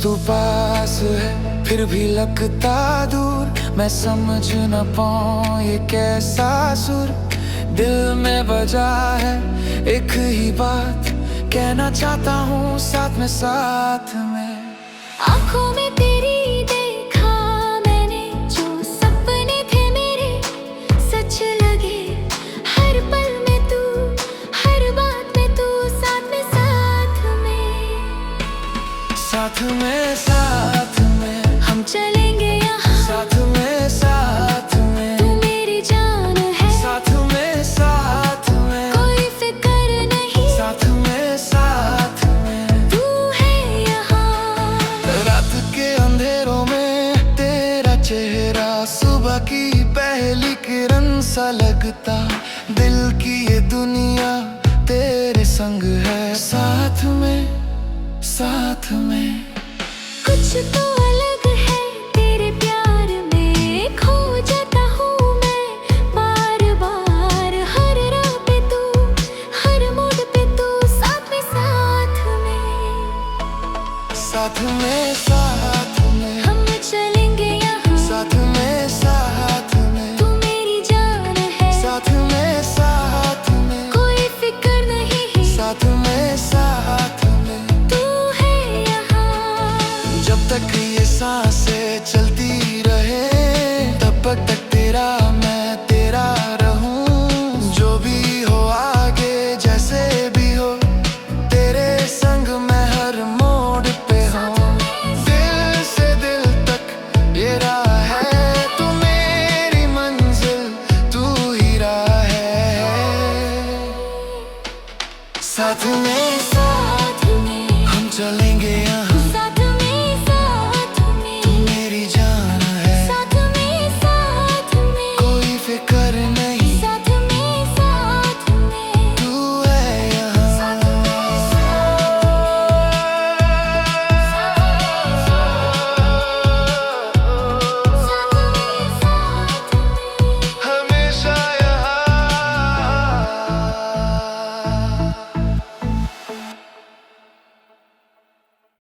तू पास है फिर भी लगता दूर। मैं समझ न पाऊं ये कैसा सुर दिल में बजा है। एक ही बात कहना चाहता हूँ साथ में साथ में। आँखों में तेरी देखा मैंने जो सपने थे मेरे सच लगे। हर पल में तू, हर बात में तू, साथ में साथ में। साथ में साथ में हम चलेंगे यहाँ साथ में साथ में। तू मेरी जान है साथ में साथ में कोई फिक्र नहीं साथ में साथ में। तू है यहाँ। रात के अंधेरों में तेरा चेहरा सुबह की पहली किरण सा लगता। दिल की ये दुनिया तेरे संग है साथ में साथ में। कुछ तो अलग है तेरे प्यार में खो जाता हूँ मैं बार बार। हर राह पे तू, हर मोड़ पे तू, साथ में साथ में। साथ में साथ में हम चलेंगे यहाँ साथ में साथ में। तू मेरी जान है साथ में साथ में कोई फिक्र नहीं साथ में साथ में। तू है यहाँ। जब तक ये सांसें चलती रहे तब तक तेरा मैं तेरा रहूं। जो भी हो आगे जैसे भी हो तेरे संग मैं हर मोड़ पे हूँ। दिल से दिल तक ये राह है तू मेरी मंजिल तू ही राह है। साथ में साथ में हम चलेंगे